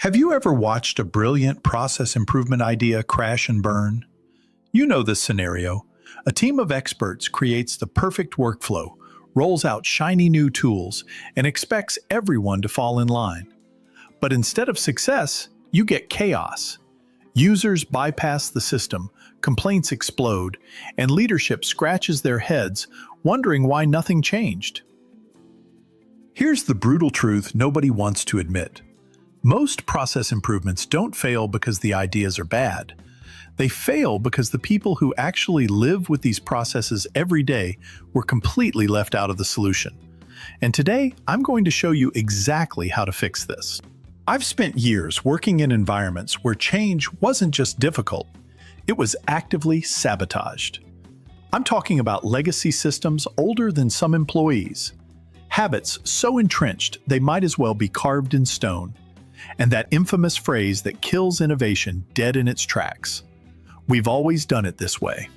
Have you ever watched a brilliant process improvement idea crash and burn? You know this scenario. A team of experts creates the perfect workflow, rolls out shiny new tools, and expects everyone to fall in line. But instead of success, you get chaos. Users bypass the system, complaints explode, and leadership scratches their heads, wondering why nothing changed. Here's the brutal truth nobody wants to admit. Most process improvements don't fail because the ideas are bad. They fail because the people who actually live with these processes every day were completely left out of the solution. And today, I'm going to show you exactly how to fix this. I've spent years working in environments where change wasn't just difficult, it was actively sabotaged. I'm talking about legacy systems older than some employees, habits so entrenched they might as well be carved in stone, and that infamous phrase that kills innovation dead in its tracks. We've always done it this way.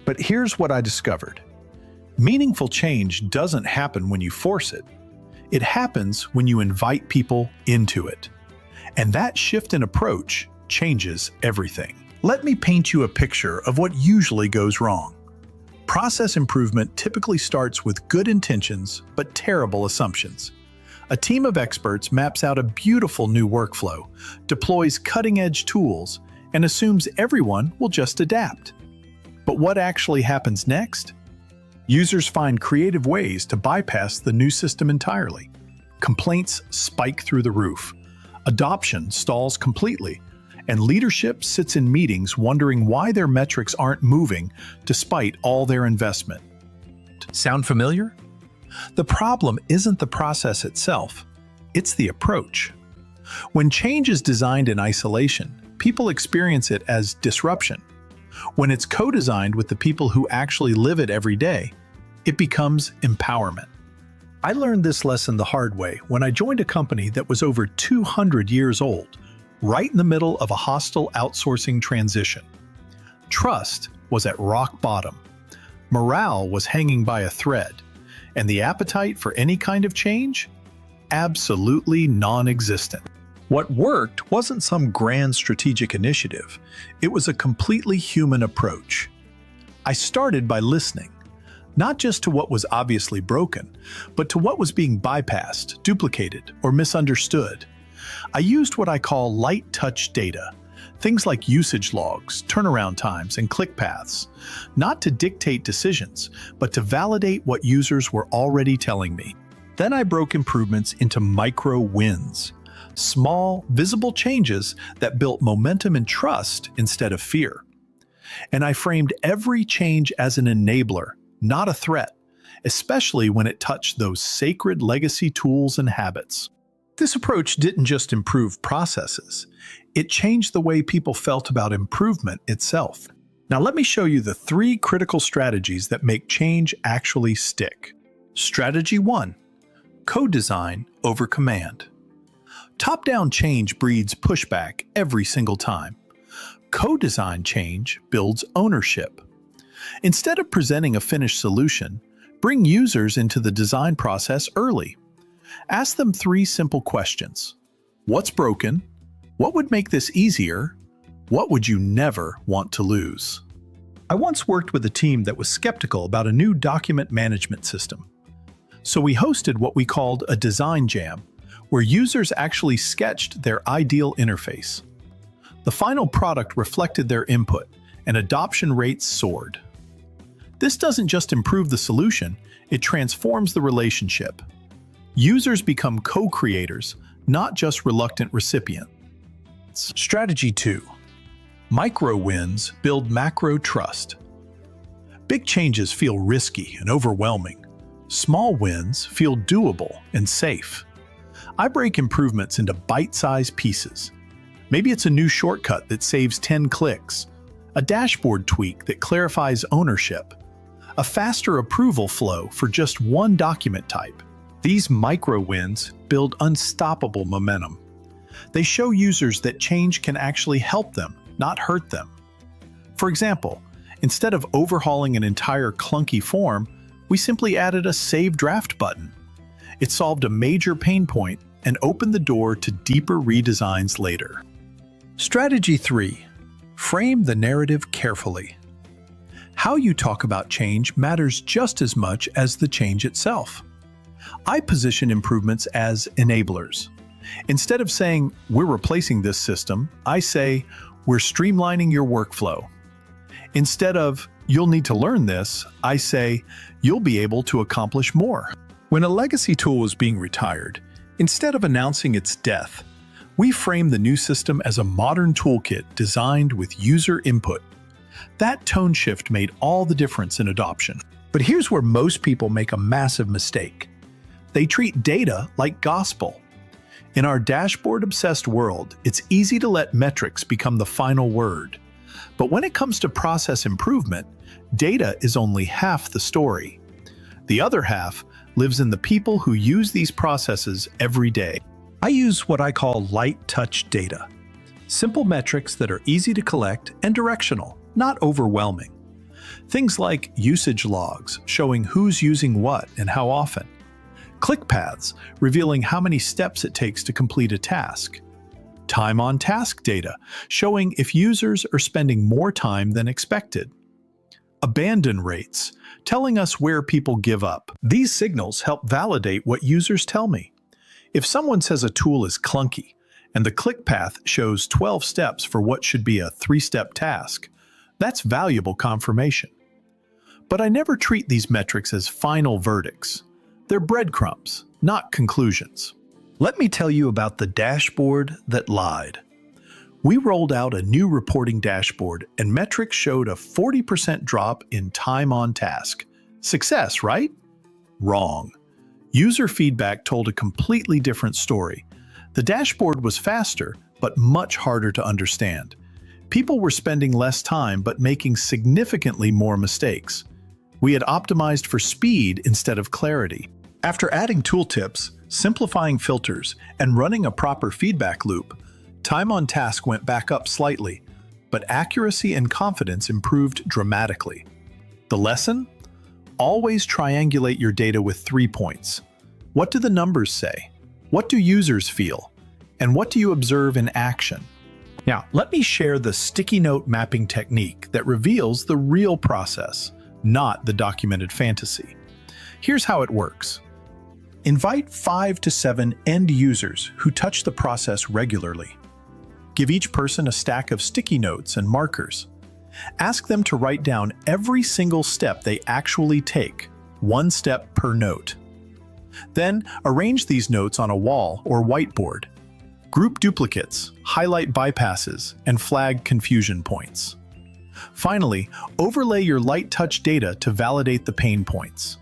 But here's what I discovered. Meaningful change doesn't happen when you force it. It happens when you invite people into it. And that shift in approach changes everything. Let me paint you a picture of what usually goes wrong. Process improvement typically starts with good intentions but terrible assumptions. A team of experts maps out a beautiful new workflow, deploys cutting-edge tools, and assumes everyone will just adapt. But what actually happens next? Users find creative ways to bypass the new system entirely. Complaints spike through the roof. Adoption stalls completely, and leadership sits in meetings wondering why their metrics aren't moving despite all their investment. Sound familiar? The problem isn't the process itself, it's the approach. When change is designed in isolation, people experience it as disruption. When it's co-designed with the people who actually live it every day, it becomes empowerment. I learned this lesson the hard way when I joined a company that was over 200 years old, right in the middle of a hostile outsourcing transition. Trust was at rock bottom. Morale was hanging by a thread. And the appetite for any kind of change? Absolutely non-existent. What worked wasn't some grand strategic initiative. It was a completely human approach. I started by listening, not just to what was obviously broken, but to what was being bypassed, duplicated, or misunderstood. I used what I call light touch data, things like usage logs, turnaround times, and click paths, not to dictate decisions, but to validate what users were already telling me. Then I broke improvements into micro wins, small, visible changes that built momentum and trust instead of fear. And I framed every change as an enabler, not a threat, especially when it touched those sacred legacy tools and habits. This approach didn't just improve processes, it changed the way people felt about improvement itself. Now let me show you the 3 critical strategies that make change actually stick. Strategy 1. Co-design over command. Top-down change breeds pushback every single time. Co-design change builds ownership. Instead of presenting a finished solution, bring users into the design process early. Ask them 3 simple questions. What's broken? What would make this easier? What would you never want to lose? I once worked with a team that was skeptical about a new document management system. So we hosted what we called a design jam, where users actually sketched their ideal interface. The final product reflected their input, and adoption rates soared. This doesn't just improve the solution, it transforms the relationship. Users become co-creators, not just reluctant recipients. Strategy 2. Micro wins build macro trust. Big changes feel risky and overwhelming. Small wins feel doable and safe. I break improvements into bite-sized pieces. Maybe it's a new shortcut that saves 10 clicks, a dashboard tweak that clarifies ownership, a faster approval flow for just one document type. These micro wins build unstoppable momentum. They show users that change can actually help them, not hurt them. For example, instead of overhauling an entire clunky form, we simply added a Save Draft button. It solved a major pain point and open the door to deeper redesigns later. Strategy 3. Frame the narrative carefully. How you talk about change matters just as much as the change itself. I position improvements as enablers. Instead of saying, "We're replacing this system," I say, "We're streamlining your workflow." Instead of, "You'll need to learn this," I say, "You'll be able to accomplish more." When a legacy tool was being retired, instead of announcing its death, we framed the new system as a modern toolkit designed with user input. That tone shift made all the difference in adoption. But here's where most people make a massive mistake. They treat data like gospel. In our dashboard-obsessed world, it's easy to let metrics become the final word. But when it comes to process improvement, data is only half the story. The other half lives in the people who use these processes every day. I use what I call light touch data. Simple metrics that are easy to collect and directional, not overwhelming. Things like usage logs showing who's using what and how often. Click paths revealing how many steps it takes to complete a task. Time on task data showing if users are spending more time than expected. Abandon rates telling us where people give up. These signals help validate what users tell me. If someone says a tool is clunky and the click path shows 12 steps for what should be a 3-step task, that's valuable confirmation. But I never treat these metrics as final verdicts. They're breadcrumbs, not conclusions. Let me tell you about the dashboard that lied. We rolled out a new reporting dashboard and metrics showed a 40% drop in time on task. Success, right? Wrong. User feedback told a completely different story. The dashboard was faster, but much harder to understand. People were spending less time but making significantly more mistakes. We had optimized for speed instead of clarity. After adding tooltips, simplifying filters, and running a proper feedback loop, time on task went back up slightly, but accuracy and confidence improved dramatically. The lesson? Always triangulate your data with 3 points. What do the numbers say? What do users feel? And what do you observe in action? Now, let me share the sticky note mapping technique that reveals the real process, not the documented fantasy. Here's how it works. Invite 5 to 7 end users who touch the process regularly. Give each person a stack of sticky notes and markers. Ask them to write down every single step they actually take, 1 step per note. Then arrange these notes on a wall or whiteboard. Group duplicates, highlight bypasses, and flag confusion points. Finally, overlay your light touch data to validate the pain points.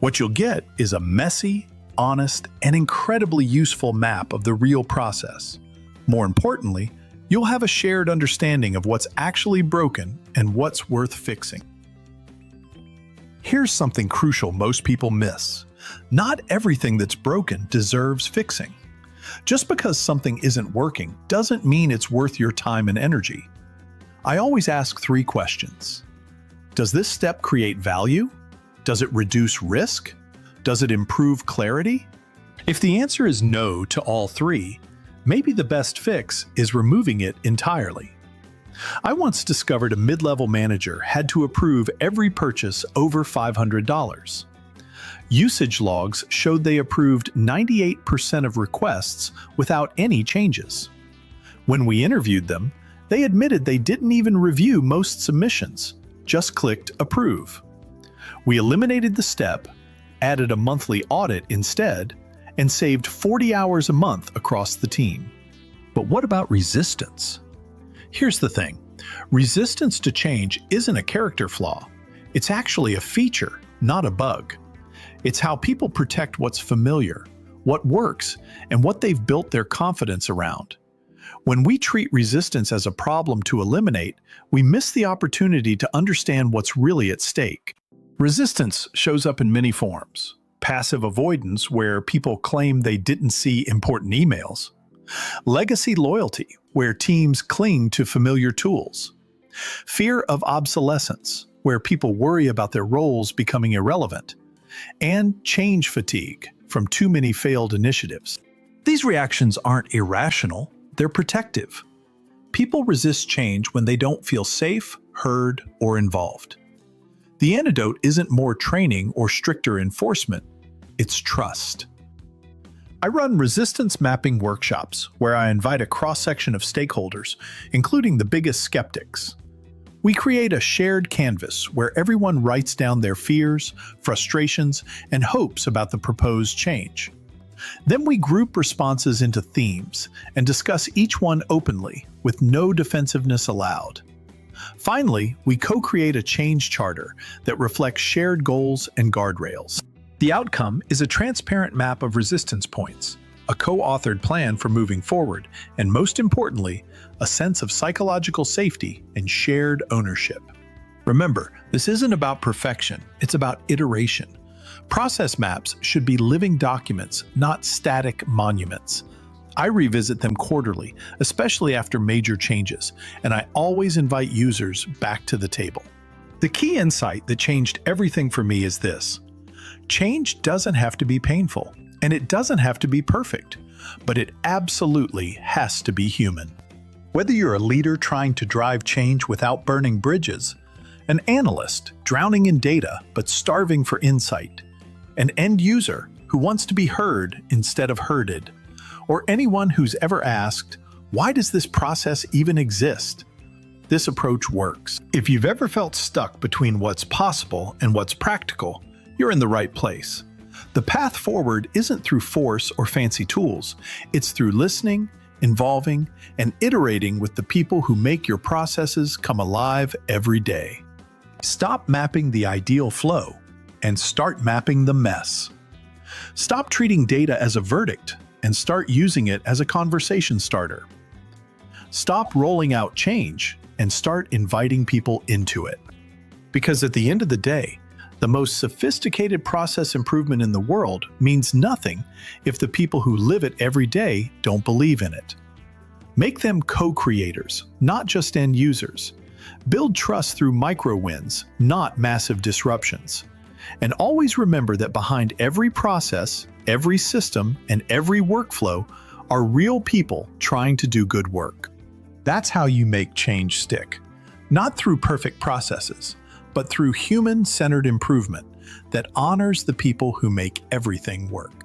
What you'll get is a messy, honest, and incredibly useful map of the real process. More importantly, you'll have a shared understanding of what's actually broken and what's worth fixing. Here's something crucial most people miss. Not everything that's broken deserves fixing. Just because something isn't working doesn't mean it's worth your time and energy. I always ask 3 questions. Does this step create value? Does it reduce risk? Does it improve clarity? If the answer is no to all 3, maybe the best fix is removing it entirely. I once discovered a mid-level manager had to approve every purchase over $500. Usage logs showed they approved 98% of requests without any changes. When we interviewed them, they admitted they didn't even review most submissions, just clicked approve. We eliminated the step, added a monthly audit instead, and saved 40 hours a month across the team. But what about resistance? Here's the thing. Resistance to change isn't a character flaw. It's actually a feature, not a bug. It's how people protect what's familiar, what works, and what they've built their confidence around. When we treat resistance as a problem to eliminate, we miss the opportunity to understand what's really at stake. Resistance shows up in many forms. Passive avoidance, where people claim they didn't see important emails. Legacy loyalty, where teams cling to familiar tools. Fear of obsolescence, where people worry about their roles becoming irrelevant. And change fatigue from too many failed initiatives. These reactions aren't irrational, they're protective. People resist change when they don't feel safe, heard, or involved. The antidote isn't more training or stricter enforcement, it's trust. I run resistance mapping workshops where I invite a cross-section of stakeholders, including the biggest skeptics. We create a shared canvas where everyone writes down their fears, frustrations, and hopes about the proposed change. Then we group responses into themes and discuss each one openly, with no defensiveness allowed. Finally, we co-create a change charter that reflects shared goals and guardrails. The outcome is a transparent map of resistance points, a co-authored plan for moving forward, and most importantly, a sense of psychological safety and shared ownership. Remember, this isn't about perfection, it's about iteration. Process maps should be living documents, not static monuments. I revisit them quarterly, especially after major changes, and I always invite users back to the table. The key insight that changed everything for me is this: change doesn't have to be painful, and it doesn't have to be perfect, but it absolutely has to be human. Whether you're a leader trying to drive change without burning bridges, an analyst drowning in data but starving for insight, an end user who wants to be heard instead of herded, or anyone who's ever asked, why does this process even exist? This approach works. If you've ever felt stuck between what's possible and what's practical, you're in the right place. The path forward isn't through force or fancy tools. It's through listening, involving, and iterating with the people who make your processes come alive every day. Stop mapping the ideal flow and start mapping the mess. Stop treating data as a verdict and start using it as a conversation starter. Stop rolling out change and start inviting people into it. Because at the end of the day, the most sophisticated process improvement in the world means nothing if the people who live it every day don't believe in it. Make them co-creators, not just end users. Build trust through micro wins, not massive disruptions. And always remember that behind every process, every system, and every workflow are real people trying to do good work. That's how you make change stick. Not through perfect processes, but through human-centered improvement that honors the people who make everything work.